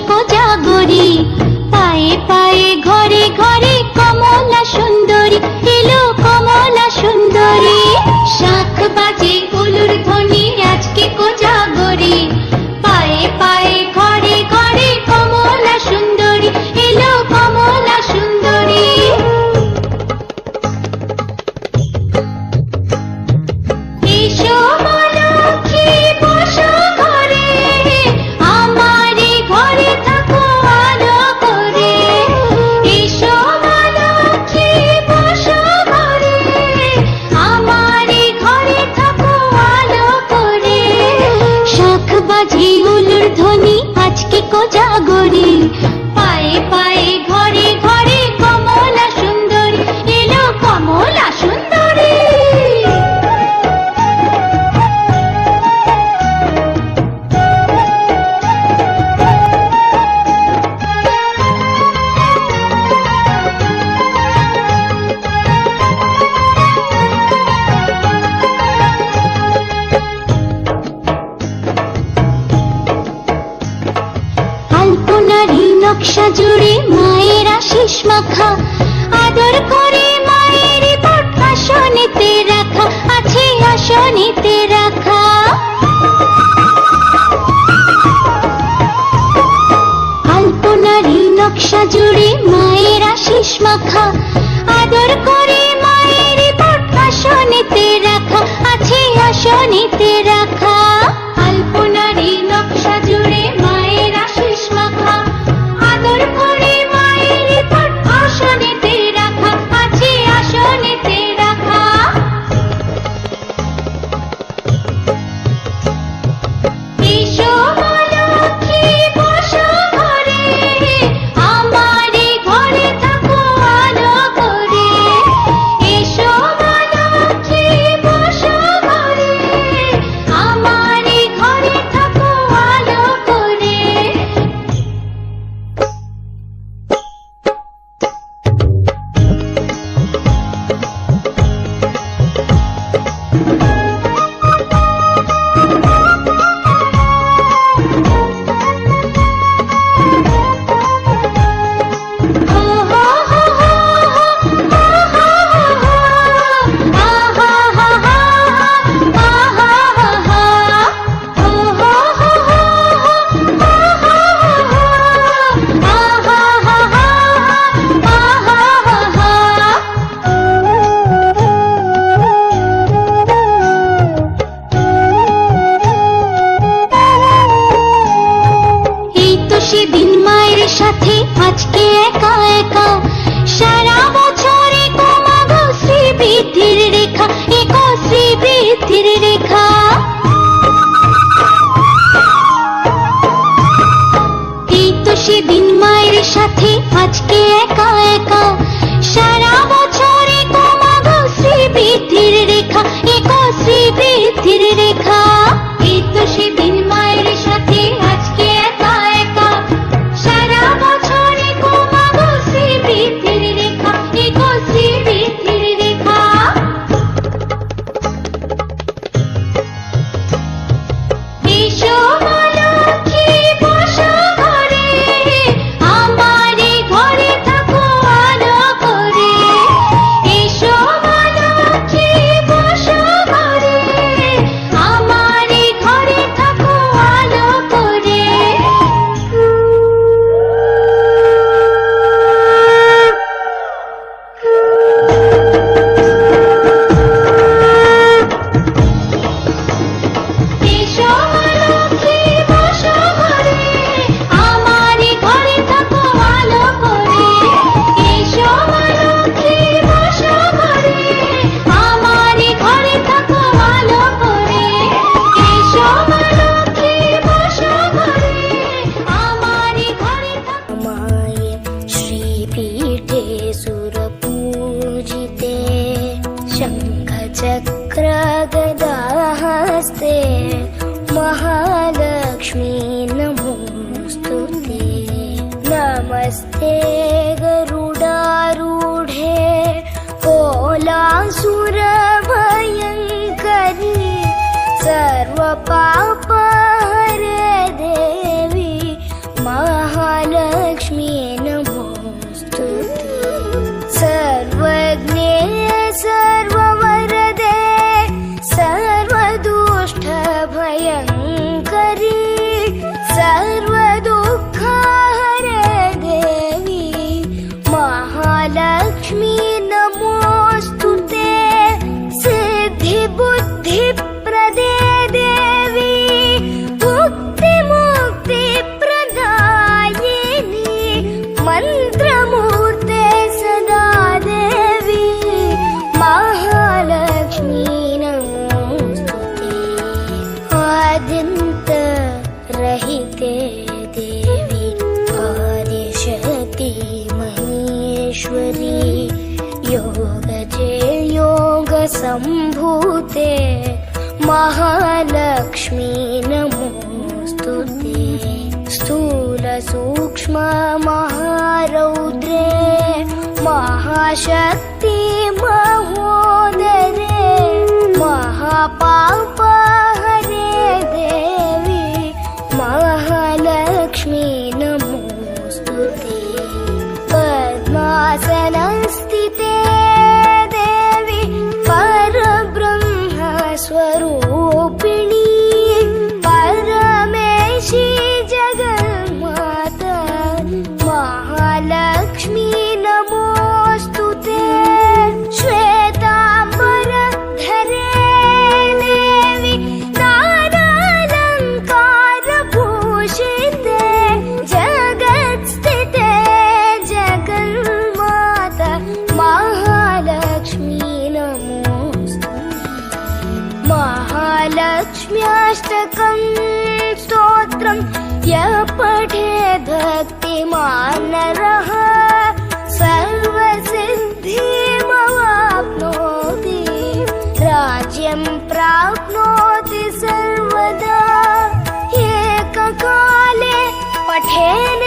কোজাগরি, পায়ে পায়ে ঘরে ঘরে কমলা সুন্দরী, এলো কমলা সুন্দরী। শাঁখ বাজে উলুর ধ্বনি আজকে কোজাগরি, পায়ে পায়ে ঘরে ঘরে কমলা সুন্দরী, এলো কমলা সুন্দরী। এসো মা লক্ষ্মী বসো ঘরে, আমারে ঘরে থাকো আলো করে। এসো মা লক্ষ্মী বসো ঘরে, আমারে ঘরে থাকো আলো করে। শাঁখ বাজে উলুর ধ্বনি আজকে কোজাগরি, পায়ে পায়ে ঘরে ঘরে কমলা সুন্দরী, এলো কমলা সুন্দরী। আলপনারি নকশা জুড়ে মায়ের আশিস মাখা, আদর করে মায়ের পট আসনেতে রাখা, আছে আসনেতে রাখা। আলপনারি নকশা জুড়ে মায়ের আশিস মাখা, আদর করে মায়ের পট আসনেতে রাখা, আছে আসনেতে রাখা। আলপনারি নকশা জুড়ে মায়ের আশিস মাখা, আদর করে মায়ের পট আসনেতে রাখা, আছে আসনেতে রাখা। এসো মা লক্ষ্মী বসো ঘরে, আমারে ঘরে থাকো আলো করে। এসো মা লক্ষ্মী বসো ঘরে, আমারে ঘরে থাকো আলো করে। হো হো হো হো হো, আহা হা হা, আহা হা হা, হো হো হো হো হো, আহা হা হা, আহা হা হা। এই তো সেদিন মায়ের সাথে আজকে একা একা, সারা বছরে কমাগো শ্রীবৃদ্ধির রেখা, এগো শ্রীবৃদ্ধির রেখা। এই তো সেদিন মায়ের সাথে আজকে একা একা, সারা বছরে কমাগো শ্রীবৃদ্ধির রেখা, এগো শ্রীবৃদ্ধির রেখা। এই তো সেদিন মায়ের সাথে আজকে একা একা, সারা বছরে কমাগো শ্রীবৃদ্ধির রেখা, এগো শ্রীবৃদ্ধির রেখা। এসো মা লক্ষ্মী বসো ঘরে, আমারে ঘরে থাকো আলো করে। এসো মা লক্ষ্মী বসো ঘরে, আমারে ঘরে থাকো আলো করে। এসো মা লক্ষ্মী বসো ঘরে, আমারে ঘরে থাকো আলো করে। এসো মা লক্ষ্মী বসো ঘরে, আমারে ঘরে থাকো আলো করে। এসো মা লক্ষ্মী বসো ঘরে, আমারে ঘরে থাকো। মায়ে শ্রীপীঠে সুরপূজিতে, শঙ্খ চক্র গদা হস্তে, महालक्ष्मी नमोस्तुते। नमस्ते गरुडारूढे, कोलासुरभयङ्करी, सर्वपापहरे देवी महा योगेश्वरी योगजे योगसम्भूते महालक्ष्मी नमोस्तुते स्थूलसूक्ष्म महारौद्रे महाशक्ति महोदरे महापापहरे देवी महालक्ष्मी नमोस्तुते पद्मासनस्थिते देवी परब्रह्मस्वरूपिणी परमेशी जगन्माता महालक्ष्मी नमोस्तुते श्वेताम्बरधरे देवी नानालङ्कारभूषिते जगत्स्थिते जगन्माता महालक्ष्मी नमोस्तुते महालक्ष्म्याष्टकं स्तोत्रं यः पठेत् भक्तिमान् नरः सर्वसिद्धिमवाप्नोति राज्यं प्राप्नोति सर्वदा एककाले पठेन्